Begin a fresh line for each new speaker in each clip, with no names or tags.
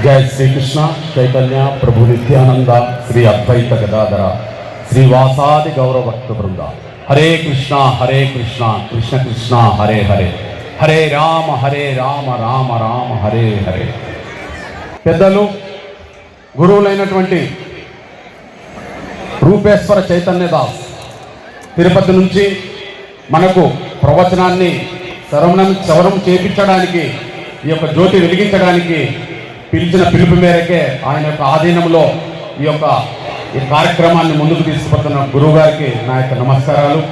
जय श्री कृष्ण चैतन्य प्रभु नित्यानंद श्री अद्वैत गदाधर श्रीवासादि गौरव भक्त वृंद हरे कृष्ण कृष्ण कृष्ण हरे हरे हरे राम राम राम हरे हरे। పెద్దలు గురువులైనటువంటి రూపేశ్వర చైతన్య దాస్ తిరుపతి నుంచి మనకు ప్రవచనాన్ని శ్రవణం చేయించడానికి ఈ యొక్క జ్యోతి వెలిగించడానికి పిలిచిన పిలుపు మేరకే ఆయన యొక్క ఆధీనంలో ఈ కార్యక్రమాన్ని ముందుకు తీసుకుపోతున్న గురువు గారికి నా యొక్క నమస్కారాలు,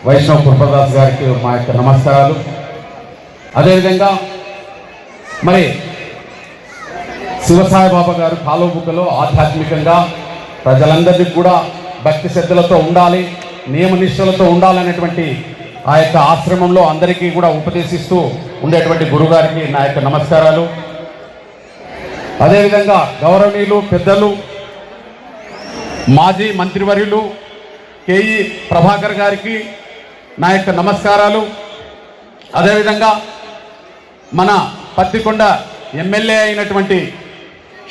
వైష్ణవ్ కృపదాస్ గారికి మా యొక్క నమస్కారాలు. అదేవిధంగా మరి శివసాయిబాబా గారు కాలువబుక్కలో ఆధ్యాత్మికంగా ప్రజలందరినీ కూడా భక్తి శ్రద్ధలతో ఉండాలి, నియమనిష్టలతో ఉండాలనేటువంటి ఆ యొక్క ఆశ్రమంలో అందరికీ కూడా ఉపదేశిస్తూ ఉండేటువంటి గురుగారికి నా యొక్క నమస్కారాలు. అదేవిధంగా గౌరవనీయులు పెద్దలు మాజీ మంత్రివర్యులు కేఈ ప్రభాకర్ గారికి నా యొక్క నమస్కారాలు. అదేవిధంగా మన పత్తికొండ ఎమ్మెల్యే అయినటువంటి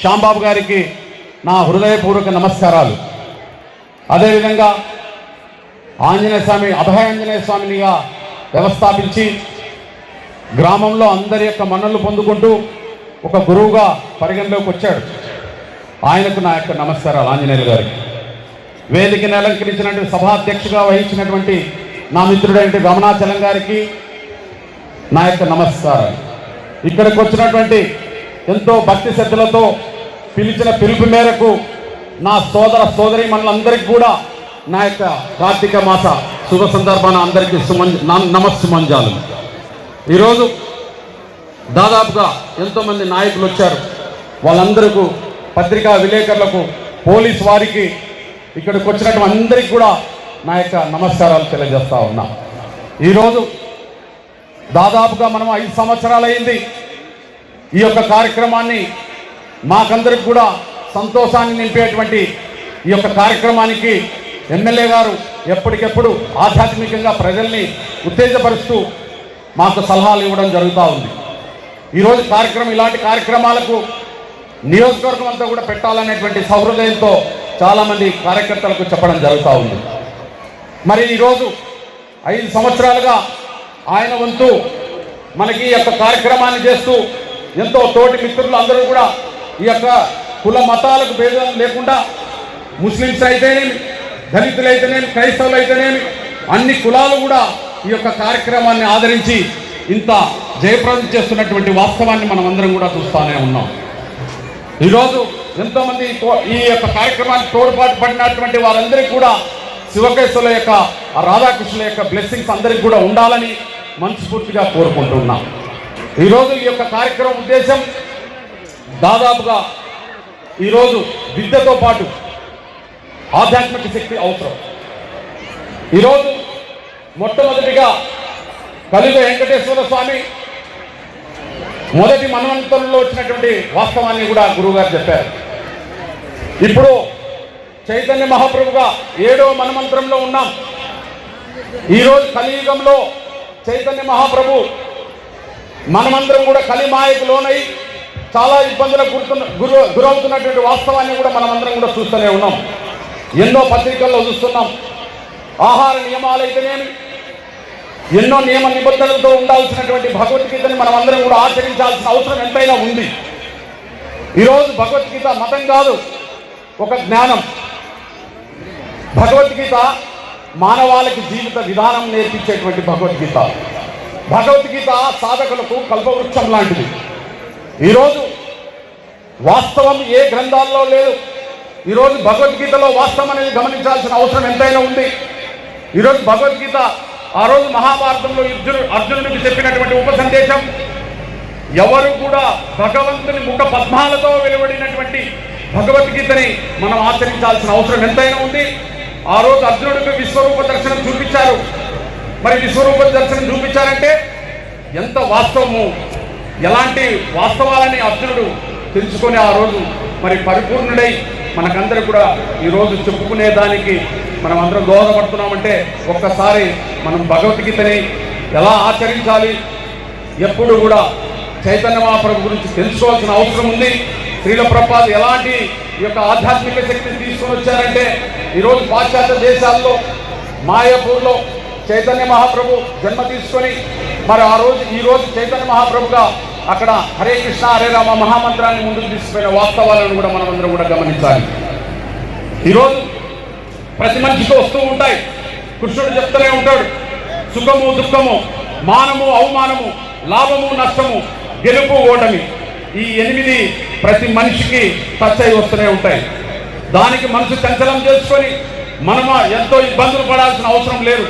శ్యాంబాబు గారికి నా హృదయపూర్వక నమస్కారాలు. అదేవిధంగా ఆంజనేయ స్వామి అభయాంజనేయ స్వామినిగా వ్యవస్థాపించి గ్రామంలో అందరి యొక్క మన్ననలు పొందుకుంటూ ఒక గురువుగా పరిగణలోకి వచ్చాడు. ఆయనకు నా యొక్క నమస్కారాలు ఆంజనేయులు గారికి. వేదికను అలంకరించినటువంటి సభాధ్యక్షుగా వహించినటువంటి నా మిత్రుడైన రమణాచలం గారికి నా యొక్క నమస్కారాలు. ఇక్కడికి వచ్చినటువంటి ఎంతో భక్తి శ్రద్ధలతో పిలిచిన పిలుపు మేరకు నా సోదరి మనులందరికీ కూడా నా యొక్క కార్తీక మాస శుభ సందర్భాన అందరికీ నమస్సుమంజాలు. ఈరోజు దాదాపుగా ఎంతోమంది నాయకులు వచ్చారు. వాళ్ళందరికీ పత్రికా విలేకరులకు పోలీసు వారికి ఇక్కడికి వచ్చినటువంటి అందరికీ కూడా నా యొక్క నమస్కారాలు తెలియజేస్తా ఉన్నా. ఈరోజు దాదాపుగా మనం 5 సంవత్సరాలు అయింది ఈ యొక్క కార్యక్రమాన్ని మాకందరికి కూడా సంతోషాన్ని నింపేటువంటి ఈ యొక్క కార్యక్రమానికి ఎమ్మెల్యే గారు ఎప్పటికెప్పుడు ఆధ్యాత్మికంగా ప్రజల్ని ఉత్తేజపరుస్తూ మాకు సలహాలు ఇవ్వడం జరుగుతూ ఉంది. ఈరోజు కార్యక్రమం ఇలాంటి కార్యక్రమాలకు నియోజకవర్గం అంతా కూడా పెట్టాలనేటువంటి సహృదయంతో చాలామంది కార్యకర్తలకు చెప్పడం జరుగుతూ ఉంది. మరి ఈరోజు 5 సంవత్సరాలుగా ఆయన వంతు మనకి ఈ యొక్క కార్యక్రమాన్ని చేస్తూ ఎంతో తోటి మిత్రులు అందరూ కూడా ఈ యొక్క కుల మతాలకు భేదం లేకుండా ముస్లిమ్స్ అయితేనేమి, దళితులు అయితేనేమి, క్రైస్తవులు అయితేనేమి అన్ని కులాలు కూడా ఈ యొక్క కార్యక్రమాన్ని ఆదరించి ఇంత జయప్రదం చేస్తున్నటువంటి వాస్తవాన్ని మనం అందరం కూడా చూస్తూనే ఉన్నాం. ఈరోజు ఎంతోమంది ఈ యొక్క కార్యక్రమానికి తోడ్పాటు పడినటువంటి వారందరికీ కూడా శివకేశవుల యొక్క రాధాకృష్ణుల యొక్క బ్లెస్సింగ్స్ అందరికీ కూడా ఉండాలని మనస్ఫూర్తిగా కోరుకుంటున్నాం. ఈరోజు ఈ యొక్క కార్యక్రమం ఉద్దేశం దాదాపుగా ఈరోజు విద్యతో పాటు ఆధ్యాత్మిక శక్తి అవసరం. ఈరోజు మొట్టమొదటిగా కలియుగ వెంకటేశ్వర స్వామి మొదటి మన్వంతరంలో వచ్చినటువంటి వాస్తవాన్ని కూడా గురువుగారు చెప్పారు. ఇప్పుడు చైతన్య మహాప్రభుగా 7వ మన్వంతరంలో ఉన్నాం. ఈరోజు కలియుగంలో చైతన్య మహాప్రభు మనమందరం కూడా కలిమాయకు లోనై చాలా ఇబ్బందులకు గురవుతున్నటువంటి వాస్తవాన్ని కూడా మనమందరం కూడా చూస్తూనే ఉన్నాం. ఎన్నో పత్రికల్లో చూస్తున్నాం. ఆహార నియమాలు అయితేనేమి, ఎన్నో నియమ నిబంధనలతో ఉండాల్సినటువంటి భగవద్గీతని మనం అందరం కూడా ఆచరించాల్సిన అవసరం ఎంతైనా ఉంది. ఈరోజు భగవద్గీత మతం కాదు, ఒక జ్ఞానం. భగవద్గీత మానవాళికి జీవిత విధానం నేర్పించేటువంటి భగవద్గీత. భగవద్గీత సాధకులకు కల్పవృక్షం లాంటిది. ఈరోజు వాస్తవం ఏ గ్రంథాల్లో లేదు. ఈరోజు భగవద్గీతలో వాస్తవం అనేది గమనించాల్సిన అవసరం ఎంతైనా ఉంది. ఈరోజు భగవద్గీత ఆ రోజు మహాభారతంలో అర్జునుడికి చెప్పినటువంటి ఉపసందేశం, ఎవరు కూడా భగవంతుని ముఖ పద్మాలతో వెలువడినటువంటి భగవద్గీతని మనం ఆచరించాల్సిన అవసరం ఎంతైనా ఉంది. ఆ రోజు అర్జునుడికి విశ్వరూప దర్శనం చూపించారు. మరి విశ్వరూప దర్శనం చూపించారంటే ఎంత వాస్తవము, ఎలాంటి వాస్తవాలని అర్జునుడు తెలుసుకొని ఆ రోజు మరి పరిపూర్ణుడై మనకందరూ కూడా ఈరోజు చెప్పుకునేదానికి మనం అందరం దోహదపడుతున్నామంటే ఒక్కసారి మనం భగవద్గీతని ఎలా ఆచరించాలి, ఎప్పుడు కూడా చైతన్య మహాప్రభు గురించి తెలుసుకోవాల్సిన అవసరం ఉంది. శ్రీల ప్రభుపాదులు ఎలాంటి ఈ యొక్క ఆధ్యాత్మిక శక్తిని తీసుకొని వచ్చారంటే, ఈరోజు పాశ్చాత్య దేశాల్లో మాయాపూర్లో చైతన్య మహాప్రభు జన్మ తీసుకొని మరి ఈరోజు చైతన్య మహాప్రభుగా అక్కడ హరే కృష్ణ హరే రామ మహామంత్రాన్ని ముందుకు తీసుకుపోయిన వాస్తవాలను కూడా మనమందరం కూడా గమనించాలి. ఈరోజు ప్రతి మనిషికి వస్తూ ఉంటాయి. కృష్ణుడు చెప్తూనే ఉంటాడు, సుఖము దుఃఖము, మానము అవమానము, లాభము నష్టము, గెలుపు ఓటమి, ఈ 8 ప్రతి మనిషికి టచ్ అయి వస్తూనే ఉంటాయి. దానికి మనసు చంచలం చేసుకొని మనము ఎంతో ఇబ్బందులు పడాల్సిన అవసరం లేదు.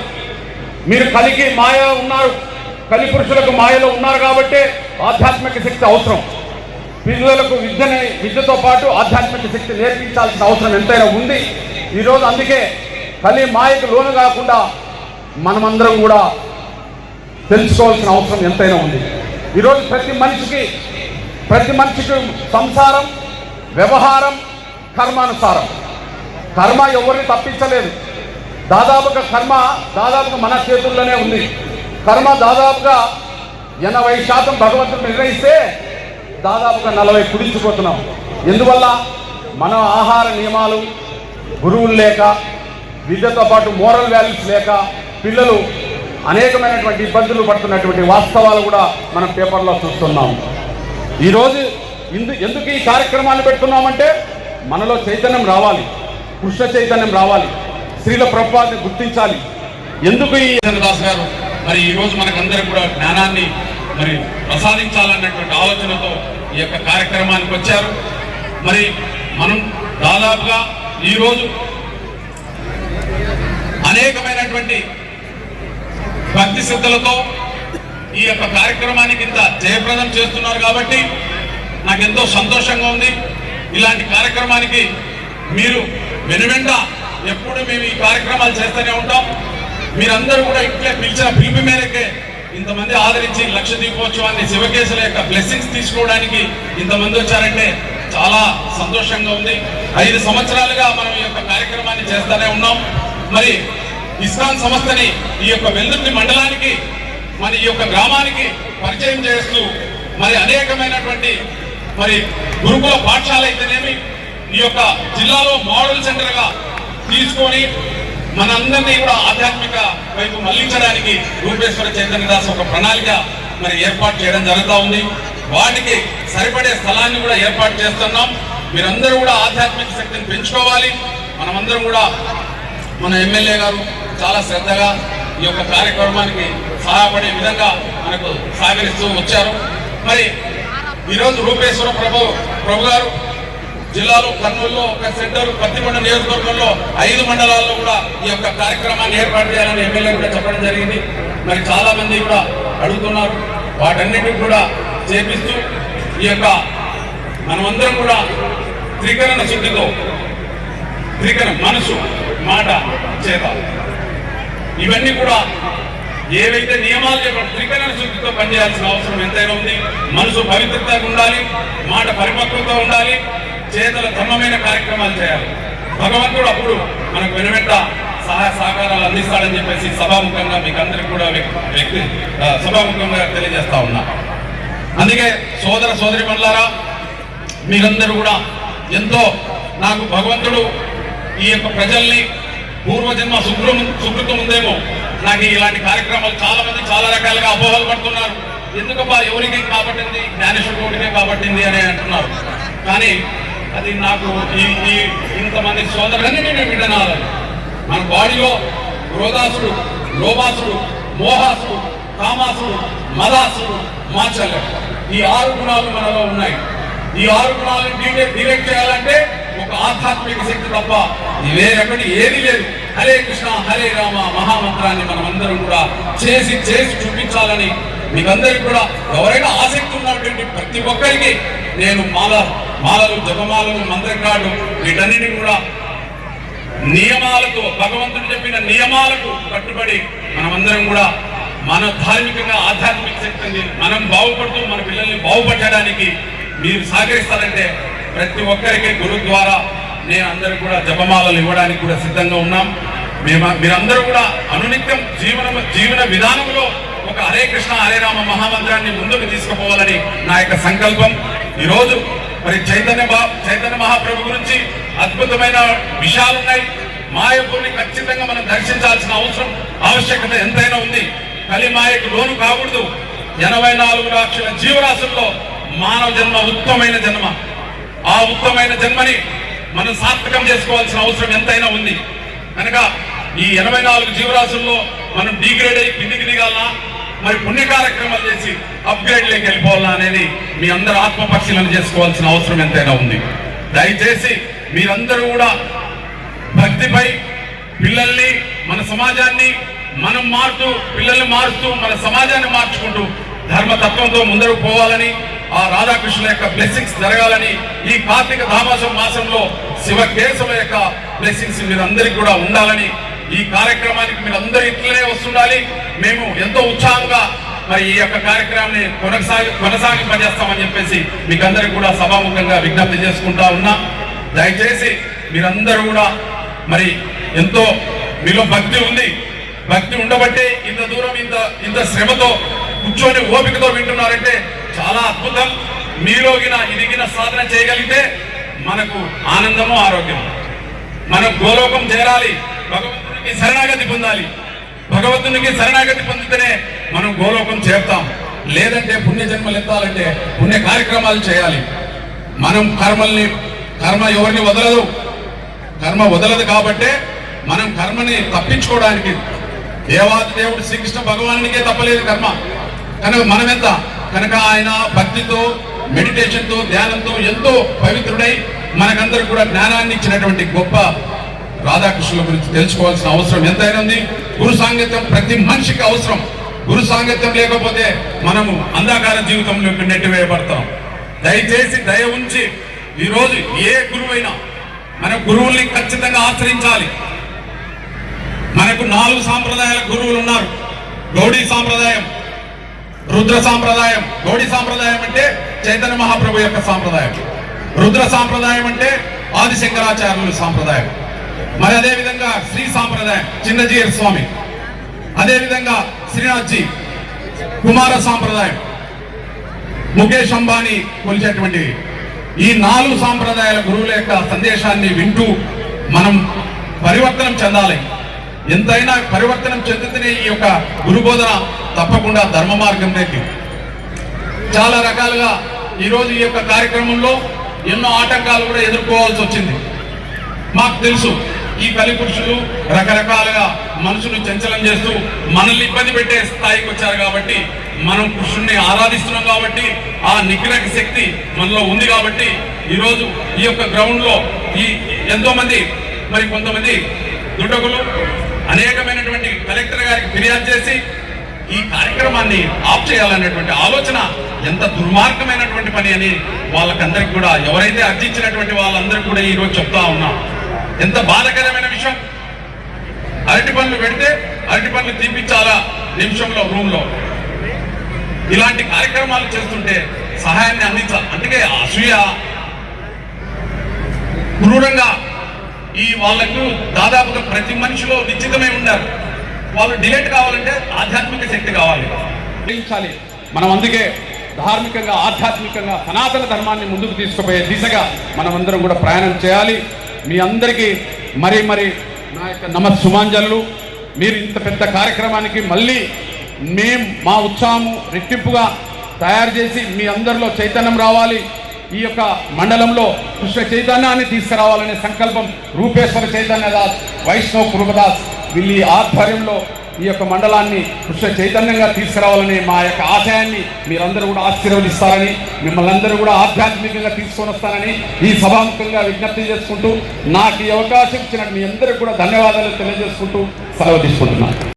మీరు కలికి మాయ ఉన్నారు, కలి పురుషులకు మాయలో ఉన్నారు కాబట్టి ఆధ్యాత్మిక శక్తి అవసరం. పిల్లలకు విద్యతో పాటు ఆధ్యాత్మిక శక్తి నేర్పించాల్సిన అవసరం ఎంతైనా ఉంది. ఈరోజు అందుకే కలి మాయకు లోను కాకుండా మనమందరం కూడా తెలుసుకోవాల్సిన అవసరం ఎంతైనా ఉంది. ఈరోజు ప్రతి మనిషికి సంసారం, వ్యవహారం, కర్మానుసారం. కర్మ ఎవరిని తప్పించలేదు. దాదాపుగా మన చేతుల్లోనే ఉంది. కర్మ దాదాపుగా 80% భగవంతుడు నిర్ణయిస్తే దాదాపుగా 40 కుదించిపోతున్నాం. ఎందువల్ల? మన ఆహార నియమాలు, గురువులు లేక, విద్యతో పాటు మోరల్ వాల్యూస్ లేక పిల్లలు అనేకమైనటువంటి ఇబ్బందులు పడుతున్నటువంటి వాస్తవాలు కూడా మనం పేపర్లో చూస్తున్నాం. ఈరోజు ఎందుకు ఈ కార్యక్రమాన్ని పెడుతున్నామంటే మనలో చైతన్యం రావాలి, కృష్ణ చైతన్యం రావాలి, శ్రీల ప్రభుపాదుని గుర్తించాలి. ఎందుకు ఈ దాస్ గారు మరి ఈరోజు మనకందరికి కూడా జ్ఞానాన్ని మరి ప్రసాదించాలన్నటువంటి ఆలోచనతో ఈ యొక్క కార్యక్రమానికి వచ్చారు. మరి మనం దాదాపుగా ఈరోజు అనేకమైనటువంటి భక్తి శ్రద్ధలతో ఈ యొక్క కార్యక్రమానికి ఇంత జయప్రదం చేస్తున్నారు కాబట్టి నాకెంతో సంతోషంగా ఉంది. ఇలాంటి కార్యక్రమానికి మీరు వెనువెంట ఎప్పుడు మేము ఈ కార్యక్రమాలు చేస్తూనే ఉంటాం. మీరందరూ కూడా ఇట్లే పిలిచిన పిలుపు మేరకే ఇంతమంది ఆదరించి లక్ష దీపోత్సవాన్ని శివకేశుల యొక్క బ్లెస్సింగ్స్ తీసుకోవడానికి ఇంతమంది వచ్చారంటే చాలా సంతోషంగా ఉంది. 5 సంవత్సరాలుగా మనం ఈ యొక్క కార్యక్రమాన్ని చేస్తూనే ఉన్నాం. మరి ఇస్కాన్ సంస్థని ఈ యొక్క వెల్దుర్తి మండలానికి, మరి ఈ యొక్క గ్రామానికి పరిచయం చేస్తూ మరి అనేకమైనటువంటి మరి గురుకుల పాఠశాల అయితేనేమి ఈ యొక్క జిల్లాలో మోడల్ సెంటర్గా తీసుకొని మనందరినీ కూడా ఆధ్యాత్మిక వైపు మళ్లించడానికి రూపేశ్వర చైతన్యదాస్ ఒక ప్రణాళిక మరి ఏర్పాటు చేయడం జరుగుతూ ఉంది. వాటికి సరిపడే స్థలాన్ని కూడా ఏర్పాటు చేస్తున్నాం. మీరందరూ కూడా ఆధ్యాత్మిక శక్తిని పెంచుకోవాలి. మనమందరం కూడా మన ఎమ్మెల్యే గారు చాలా శ్రద్ధగా ఈ యొక్క కార్యక్రమానికి సహాయపడే విధంగా మనకు సహకరిస్తూ వచ్చారు. మరి ఈరోజు రూపేశ్వర ప్రభు గారు జిల్లాలో కర్నూలులో ఒక సెంటర్, పత్తికొండ నియోజకవర్గంలో 5 మండలాల్లో కూడా ఈ యొక్క కార్యక్రమాన్ని ఏర్పాటు చేయాలని ఎమ్మెల్యే కూడా చెప్పడం జరిగింది. మరి చాలా మంది కూడా అడుగుతున్నారు. వాటన్నిటిని కూడా చేపిస్తూ ఈ యొక్క మనమందరం కూడా త్రికరణ శుద్ధితో, మనసు, మాట, చేత, ఇవన్నీ కూడా ఏవైతే నియమాలు చెప్పారు త్రికరణ శుద్ధితో పనిచేయాల్సిన అవసరం ఎంతైనా ఉంది. మనసు పవిత్రతగా ఉండాలి, మాట పరిపక్వత ఉండాలి, చేతల ధర్మమైన కార్యక్రమాలు చేయాలి. భగవంతుడు అప్పుడు మనకు వెనువెంట సహాయ సహకారాలు అందిస్తాడని చెప్పేసి సభాముఖంగా మీకు అందరికి కూడా సభాముఖంగా తెలియజేస్తా ఉన్నా. అందుకే సోదర సోదరి మనులారా, మీరందరూ కూడా ఎంతో నాకు భగవంతుడు ఈ యొక్క ప్రజల్ని పూర్వజన్మ సుకృతం ఉందేమో, నాకు ఇలాంటి కార్యక్రమాలు చాలా మంది చాలా రకాలుగా అపోహలు పడుతున్నారు. ఎందుకబ్బా ఎవరికి కాబట్టింది, జ్ఞానేశ్వరుడికే కాబట్టింది అని అంటున్నారు. కానీ అది నాకు ఈ ఇంతమంది సోదరులన్నీ నేను విడనాలి. మన బాడీలో క్రోధాసుడు, లోభాసుడు, మోహాసుడు, కామాసుడు, మదాసుడు, మాచల్యం, ఈ 6 గుణాలు మనలో ఉన్నాయి. ఈ 6 గుణాలను డిరెక్ట్ చేయాలంటే ఒక ఆధ్యాత్మిక శక్తి తప్ప వేరొకటి ఏది లేదు. హరే కృష్ణ హరే రామ మహామంత్రాన్ని మనం అందరం కూడా చేసి చూపించాలని మీకందరికీ కూడా ఎవరైనా ఆసక్తి ఉన్నటువంటి ప్రతి ఒక్కరికి నేను మాలలు, జపమాలలు, మంత్రకాళ్ళు వీటన్నిటిని కూడా నియమాలకు, భగవంతుడు చెప్పిన నియమాలకు కట్టుబడి మనమందరం కూడా మన ధార్మికంగా ఆధ్యాత్మిక శక్తిని మనం బాగుపడుతూ మన పిల్లల్ని బాగుపడడానికి మీరు సహకరిస్తారంటే ప్రతి ఒక్కరికి గురు ద్వారా నేను అందరికి కూడా జపమాలలు ఇవ్వడానికి కూడా సిద్ధంగా ఉన్నాం. మీరందరూ కూడా అనునిత్యం జీవన విధానంలో ఒక హరే కృష్ణ హరే రామ మహామంత్రాన్ని ముందుకు తీసుకుపోవాలని నా యొక్క సంకల్పం. ఈరోజు మరి చైతన్య మహాప్రభు గురించి అద్భుతమైన విషయాలున్నాయి. మాయపుని ఖచ్చితంగా మనం దర్శించాల్సిన ఆవశ్యకత ఎంతైనా ఉంది. కలి మాయకు లోను కాకూడదు. 84 లక్షల జీవరాశుల్లో మానవ జన్మ ఉత్తమైన జన్మ. ఆ ఉత్తమైన జన్మని మనం సార్థకం చేసుకోవాల్సిన అవసరం ఎంతైనా ఉంది. కనుక ఈ 84 జీవరాశుల్లో మనం డిగ్రేడ్ అయ్యి కిందికి దిగాలనా, మరి పుణ్య కార్యక్రమాలు చేసి అప్గ్రేడ్లోకి వెళ్ళిపోవాలా అనేది మీ అందరూ ఆత్మ పరిశీలన చేసుకోవాల్సిన అవసరం ఎంతైనా ఉంది. దయచేసి మీరందరూ కూడా భక్తిపై పిల్లల్ని, మన సమాజాన్ని మనం మారుతూ, పిల్లల్ని మారుస్తూ, మన సమాజాన్ని మార్చుకుంటూ ధర్మతత్వంతో ముందరకు పోవాలని, ఆ రాధాకృష్ణుల యొక్క బ్లెస్సింగ్స్ జరగాలని, ఈ కార్తీక మాసంలో శివకేశవుల యొక్క బ్లెస్సింగ్స్ మీరందరికీ కూడా ఉండాలని, ఈ కార్యక్రమానికి మీరందరూ ఇట్లనే వస్తుండాలి. మేము ఎంతో ఉత్సాహంగా మరి ఈ యొక్క కార్యక్రమాన్ని కొనసాగింపజేస్తామని చెప్పేసి మీకు అందరికీ కూడా సభాముఖంగా విజ్ఞప్తి చేసుకుంటా ఉన్నా. దయచేసి మీరందరూ కూడా మరి ఎంతో మీలో భక్తి ఉంది. భక్తి ఉండబట్టే ఇంత దూరం ఇంత శ్రమతో కూర్చొని ఓపికతో వింటున్నారంటే చాలా అద్భుతం. మీలోగిన ఇదిగిన సాధన చేయగలిగితే మనకు ఆనందము, ఆరోగ్యం. మనం గోలోకం చేరాలి, భగవంతునికి శరణాగతి పొందాలి. భగవంతునికి శరణాగతి పొందితేనే మనం గోలోకం చేరుతాం. లేదంటే పుణ్య జన్మలు ఎత్తాలంటే పుణ్య కార్యక్రమాలు చేయాలి. మనం కర్మ ఎవరిని వదలదు. కర్మ వదలదు కాబట్టే మనం కర్మని తప్పించుకోవడానికి దేవాది దేవుడు శ్రీకృష్ణ భగవానునికే తప్పలేదు కర్మ. కనుక మనమెంత కనుక ఆయన భక్తితో, మెడిటేషన్తో, ధ్యానంతో ఎంతో పవిత్రుడై మనకందరూ కూడా జ్ఞానాన్ని ఇచ్చినటువంటి గొప్ప రాధాకృష్ణుల గురించి తెలుసుకోవాల్సిన అవసరం ఎంతైనా ఉంది. గురు సాంగత్యం ప్రతి మనిషికి అవసరం. గురు సాంగత్యం లేకపోతే మనము అంధకార జీవితంలోకి నెట్టివేయబడతాం. దయచేసి దయ ఉంచి ఈరోజు ఏ గురువైనా మన గురువుల్ని ఖచ్చితంగా ఆచరించాలి. మనకు 4 సాంప్రదాయాల గురువులు ఉన్నారు. గౌడీ సాంప్రదాయం, రుద్ర సాంప్రదాయం. గౌడీ సాంప్రదాయం అంటే చైతన్య మహాప్రభు యొక్క సాంప్రదాయం. రుద్ర సాంప్రదాయం అంటే ఆదిశంకరాచార్యుల సాంప్రదాయం. మరి అదేవిధంగా శ్రీ సాంప్రదాయం చిన్నజీయర్ స్వామి, అదేవిధంగా శ్రీనాథ్జీ కుమార సాంప్రదాయం, ముఖేష్ అంబానీ కొలిచేటువంటి ఈ 4 సాంప్రదాయాల గురువుల యొక్క సందేశాన్ని వింటూ మనం పరివర్తనం చెందాలి. ఎంతైనా పరివర్తనం చెందితేనే ఈ యొక్క గురుబోధన తప్పకుండా ధర్మ మార్గంలోకి. చాలా రకాలుగా ఈరోజు ఈ యొక్క కార్యక్రమంలో ఎన్నో ఆటంకాలు కూడా ఎదుర్కోవాల్సి వచ్చింది. మాకు తెలుసు ఈ కలిపురుషులు రకరకాలుగా మనసును చంచలం చేస్తూ మనల్ని ఇబ్బంది పెట్టే స్థాయికి వచ్చారు. కాబట్టి మనం కృష్ణుని ఆరాధిస్తున్నాం కాబట్టి ఆ నిగ్రహ శక్తి మనలో ఉంది. కాబట్టి ఈరోజు ఈ యొక్క గ్రౌండ్లో ఎంతో మంది మరి కొంతమంది దుండగులు అనేకమైనటువంటి కలెక్టర్ గారికి ఫిర్యాదు చేసి ఈ కార్యక్రమాన్ని ఆఫ్ చేయాలనేటువంటి ఆలోచన ఎంత దుర్మార్గమైనటువంటి పని అని వాళ్ళకందరికి కూడా, ఎవరైతే అర్జించినటువంటి వాళ్ళందరికీ కూడా ఈరోజు చెప్తా ఉన్నా. ఎంత బాధాకరమైన విషయం. అరటి పనులు పెడితే అరటి పనులు తీపించాలా నిమిషంలో రూమ్లో. ఇలాంటి కార్యక్రమాలు చేస్తుంటే సహాయాన్ని అందించాలి. అందుకే అసూయ, క్రూరంగా వాళ్ళకు దాదాపుగా ప్రతి మనిషిలో నిశ్చితమై ఉన్నారు. వాళ్ళు డిలేట్ కావాలంటే ఆధ్యాత్మిక శక్తి కావాలి. మనం అందుకే ధార్మికంగా, ఆధ్యాత్మికంగా సనాతన ధర్మాన్ని ముందుకు తీసుకుపోయే దిశగా మనం అందరం కూడా ప్రయాణం చేయాలి. మీ అందరికీ మరీ నా యొక్క నమస్సుమాంజలు. మీరు ఇంత పెద్ద కార్యక్రమానికి మళ్ళీ మా ఉత్సాహము రెట్టింపుగా తయారు చేసి మీ అందరిలో చైతన్యం రావాలి. ఈ యొక్క మండలంలో కృష్ణ చైతన్యాన్ని తీసుకురావాలనే సంకల్పం రూపేశ్వర చైతన్యదాస్, వైష్ణవ్ కృపదాస్ వీళ్ళ ఆధ్వర్యంలో ఈ యొక్క మండలాన్ని కృష్ణ చైతన్యంగా తీసుకురావాలని మా యొక్క ఆశయాన్ని మీరందరూ కూడా ఆశీర్వదిస్తారని, మిమ్మల్ని అందరూ కూడా ఆధ్యాత్మికంగా తీసుకొని వస్తానని ఈ సభాముఖంగా విజ్ఞప్తి చేసుకుంటూ నాకు ఈ అవకాశం ఇచ్చిన మీ అందరికీ కూడా ధన్యవాదాలు తెలియజేసుకుంటూ సెలవు తీసుకుంటున్నాను.